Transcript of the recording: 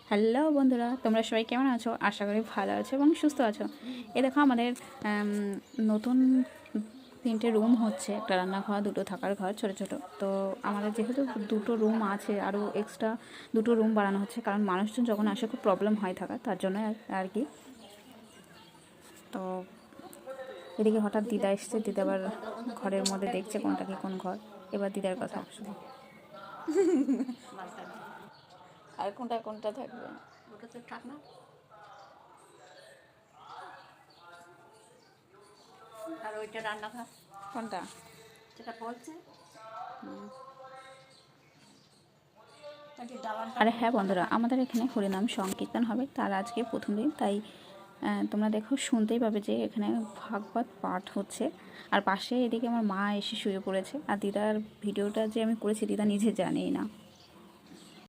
Hello বন্ধুরা, তোমরা সবাই কেমন আছো? আশা করি ভালো আছো এবং সুস্থ আছো। এ দেখো আমাদের নতুন 3টে রুম হচ্ছে, একটা রান্নাঘর, 2টো থাকার ঘর, ছোট ছোট। তো আমাদের যেহেতু 2টো রুম আছে, আরও এক্সট্রা 2টো রুম বানানো হচ্ছে, কারণ মানুষজন যখন আসে খুব প্রবলেম হয় থাকার, তার জন্য আর কি। তো এদিকে হঠাৎ দিদা এসছে, দিদা আবার ঘরের মধ্যে দেখছে কোনটা কি কোন ঘর। এবার দিদার কথা শুনো। আর কোনটা কোনটা থাকবে? ওটা তো থাক না। আর ওইটা রান্নাঘর কোনটা? যেটা বলছে আরে হ্যাঁ বন্ধুরা, আমাদের এখানে হরিনাম সংকীর্তন হবে, তার আজকে প্রথম দিন। তাই তোমরা দেখো, শুনতেই পাবে যে এখানে ভাগবত পাঠ হচ্ছে। আর পাশে এদিকে আমার মা এসে শুয়ে পড়েছে। আর দিদার ভিডিওটা যে আমি করেছি, দিদা নিজে জানেই না।